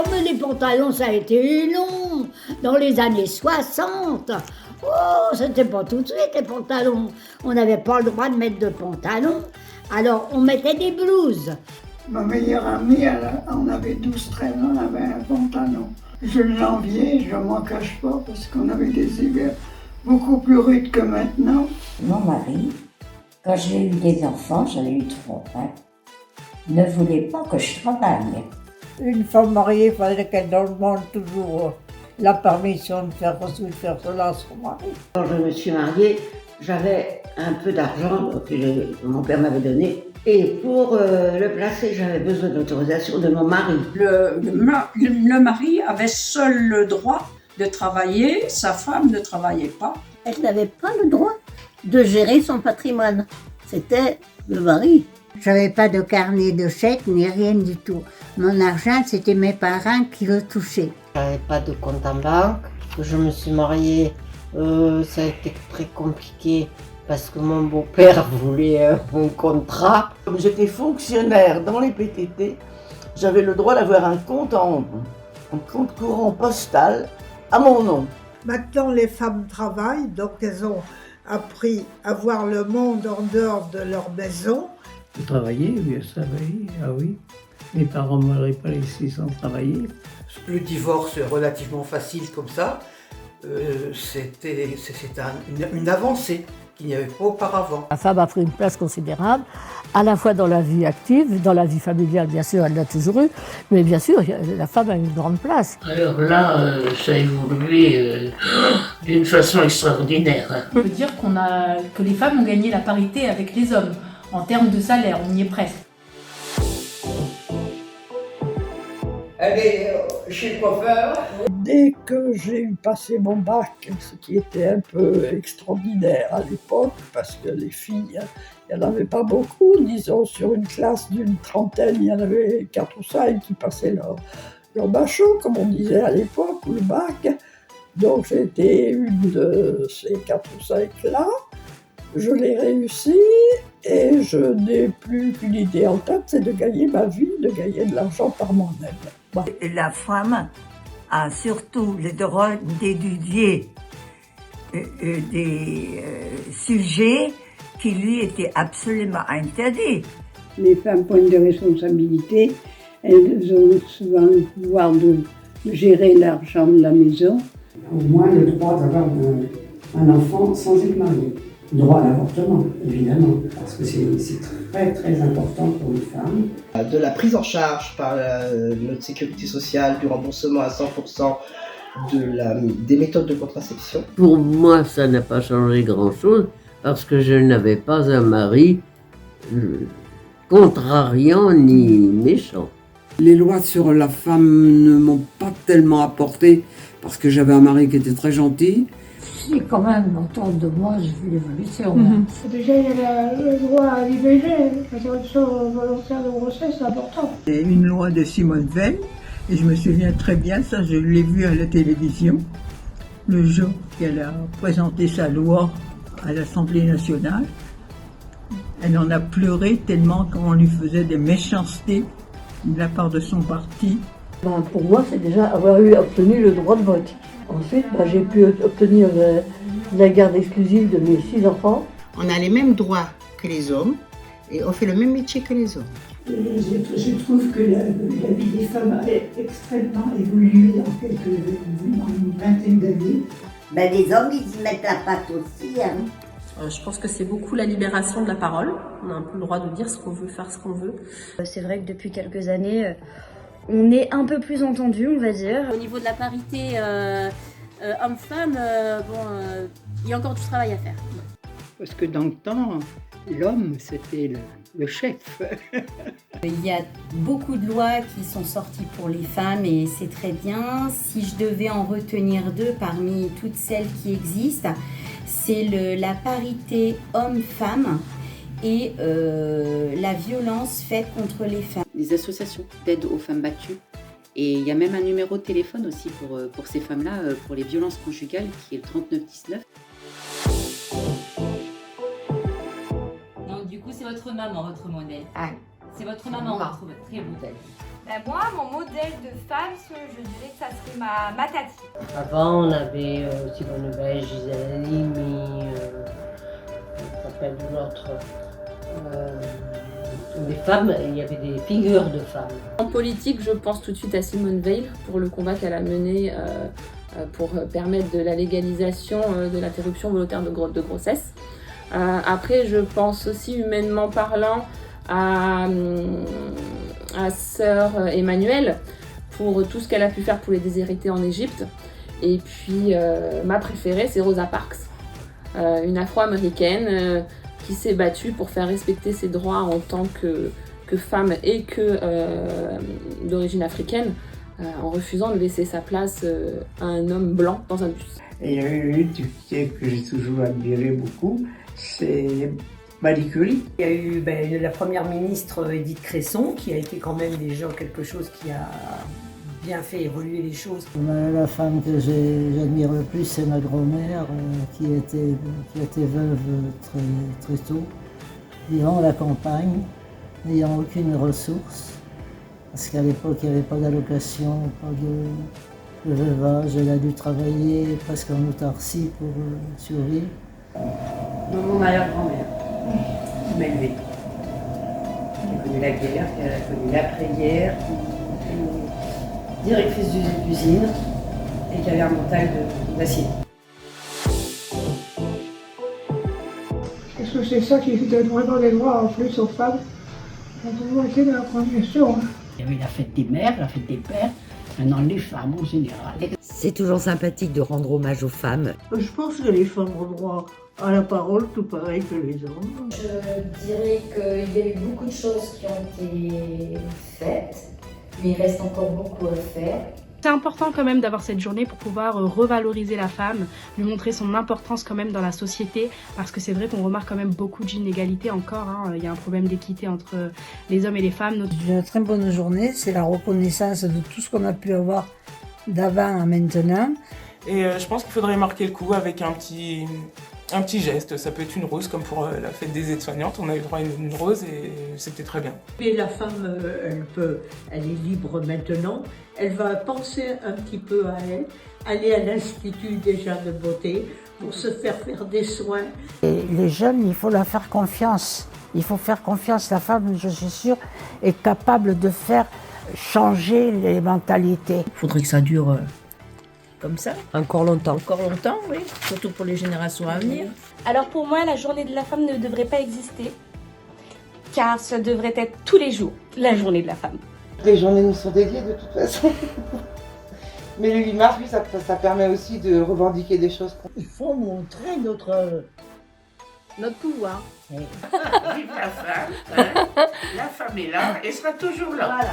Oh, mais les pantalons, ça a été long, dans les années 60. Oh, c'était pas tout de suite, les pantalons. On n'avait pas le droit de mettre de pantalons, alors on mettait des blouses. Ma meilleure amie, on avait 12-13 ans, elle avait un pantalon. Je l'enviais, je m'en cache pas, parce qu'on avait des hivers beaucoup plus rudes que maintenant. Mon mari, quand j'ai eu des enfants, j'en ai eu 3, ne voulait pas que je travaille. Une femme mariée, il fallait qu'elle demande toujours la permission de faire ceci, de faire cela à son mari. Quand je me suis mariée, j'avais un peu d'argent que mon père m'avait donné. Et pour le placer, j'avais besoin d'autorisation de mon mari. Le mari avait seul le droit de travailler, sa femme ne travaillait pas. Elle n'avait pas le droit de gérer son patrimoine. C'était le mari. J'avais pas de carnet de chèques ni rien du tout. Mon argent, c'était mes parents qui le touchaient. J'avais pas de compte en banque. Quand je me suis mariée, ça a été très compliqué parce que mon beau-père voulait un contrat. Comme j'étais fonctionnaire dans les PTT, j'avais le droit d'avoir un compte compte courant postal à mon nom. Maintenant, les femmes travaillent, donc elles ont appris à voir le monde en dehors de leur maison. Je travaillais, oui, ça oui, ah oui. Mes parents ne m'auraient pas laissé sans travailler. Le divorce relativement facile comme ça, c'était une avancée qu'il n'y avait pas auparavant. La femme a pris une place considérable, à la fois dans la vie active, dans la vie familiale, bien sûr, elle l'a toujours eu, mais bien sûr, la femme a une grande place. Alors là, ça a évolué d'une façon extraordinaire. On peut dire que les femmes ont gagné la parité avec les hommes. En termes de salaire, on y est presque. Elle est chez le coiffeur. Dès que j'ai eu passé mon bac, ce qui était un peu extraordinaire à l'époque, parce que les filles, il n'y en avait pas beaucoup, disons sur une classe d'une trentaine, il y en avait 4 ou 5 qui passaient leur bachot, comme on disait à l'époque, ou le bac. Donc j'étais une de ces 4 ou 5-là. Je l'ai réussi et je n'ai plus qu'une idée en tête, c'est de gagner ma vie, de gagner de l'argent par moi-même. Bon. La femme a surtout le droit d'étudier des sujets qui lui étaient absolument interdits. Les femmes prennent des responsabilités, elles ont souvent le pouvoir de gérer l'argent de la maison. Au moins le droit d'avoir un enfant sans être marié. Droit à l'avortement, évidemment, parce que c'est très très important pour une femme. De la prise en charge par notre sécurité sociale, du remboursement à 100% des méthodes de contraception. Pour moi, ça n'a pas changé grand-chose, parce que je n'avais pas un mari contrariant ni méchant. Les lois sur la femme ne m'ont pas tellement apporté, parce que j'avais un mari qui était très gentil. Si, quand même, autour de moi, j'ai vu l'évolution. Déjà, il y a le droit à l'IVG, l'interruption volontaire de grossesse, c'est important. C'est une loi de Simone Veil, et je me souviens très bien, ça je l'ai vu à la télévision, le jour qu'elle a présenté sa loi à l'Assemblée nationale. Elle en a pleuré tellement qu'on lui faisait des méchancetés de la part de son parti. Pour moi, c'est déjà avoir obtenu le droit de vote. Ensuite, j'ai pu obtenir la garde exclusive de mes 6 enfants. On a les mêmes droits que les hommes et on fait le même métier que les hommes. Je trouve que la vie des femmes a extrêmement évolué dans une vingtaine d'années. Les hommes, ils y mettent la patte aussi. Je pense que c'est beaucoup la libération de la parole. On a un peu le droit de dire ce qu'on veut, faire ce qu'on veut. C'est vrai que depuis quelques années, on est un peu plus entendu, on va dire. Au niveau de la parité homme-femme, il y a encore du travail à faire. Parce que dans le temps, l'homme, c'était le chef. Il y a beaucoup de lois qui sont sorties pour les femmes et c'est très bien. Si je devais en retenir 2 parmi toutes celles qui existent, c'est la parité homme-femme et la violence faite contre les femmes. Des associations d'aide aux femmes battues. Et il y a même un numéro de téléphone aussi pour ces femmes-là, pour les violences conjugales, qui est le 3919. Donc du coup, c'est votre maman, votre modèle. Ah. C'est votre maman, votre très modèle. Moi, mon modèle de femme, je dirais que ça serait ma tati. Avant, on avait Simone Veil, Gisèle Halimi, ça s'appelle l'autre. Des femmes, il y avait des figures de femmes. En politique, je pense tout de suite à Simone Veil pour le combat qu'elle a mené pour permettre de la légalisation de l'interruption volontaire de grossesse. Après, je pense aussi humainement parlant à sœur Emmanuelle pour tout ce qu'elle a pu faire pour les déshérités en Égypte. Et puis ma préférée, c'est Rosa Parks, une afro-américaine qui s'est battue pour faire respecter ses droits en tant que femme et que d'origine africaine, en refusant de laisser sa place à un homme blanc dans un bus. Et il y a eu une que j'ai toujours admiré beaucoup, c'est Marie Curie. Il y a eu la première ministre Edith Cresson, qui a été quand même déjà quelque chose qui a bien fait évoluer les choses. La femme que j'admire le plus, c'est ma grand-mère, qui a été veuve très tôt, vivant à la campagne, n'ayant aucune ressource, parce qu'à l'époque, il n'y avait pas d'allocation, pas de veuvage. Elle a dû travailler presque en autarcie pour survivre. Mon arrière-grand-mère, qui m'a élevée, qui a connu la guerre, qui a connu l'après-guerre, directrice d'usine et qui avait un mental d'acier. Est-ce que c'est ça qui donne vraiment des droits en plus aux femmes? On a toujours été dans la condition. Il y avait la fête des mères, la fête des pères, maintenant les femmes en général. C'est toujours sympathique de rendre hommage aux femmes. Je pense que les femmes ont droit à la parole tout pareil que les hommes. Je dirais qu'il y a eu beaucoup de choses qui ont été faites, mais il reste encore beaucoup à faire. C'est important quand même d'avoir cette journée pour pouvoir revaloriser la femme, lui montrer son importance quand même dans la société, parce que c'est vrai qu'on remarque quand même beaucoup d'inégalités encore, il y a un problème d'équité entre les hommes et les femmes. Une très bonne journée, c'est la reconnaissance de tout ce qu'on a pu avoir d'avant à maintenant. Et je pense qu'il faudrait marquer le coup avec un petit geste. Ça peut être une rose, comme pour la fête des aides-soignantes. On a eu droit à une rose et c'était très bien. Et la femme, elle est libre maintenant. Elle va penser un petit peu à elle, aller à l'institut déjà de beauté pour se faire des soins. Et les jeunes, il faut leur faire confiance. Il faut faire confiance. La femme, je suis sûre, est capable de faire changer les mentalités. Il faudrait que ça dure comme ça. Encore longtemps. Encore longtemps, oui. Surtout pour les générations à venir. Alors pour moi, la journée de la femme ne devrait pas exister, car ça devrait être tous les jours la journée de la femme. Les journées nous sont dédiées de toute façon. Mais le 8 mars, oui, ça permet aussi de revendiquer des choses. Il faut montrer notre pouvoir. Vive la femme, hein. La femme est là et sera toujours là. Voilà.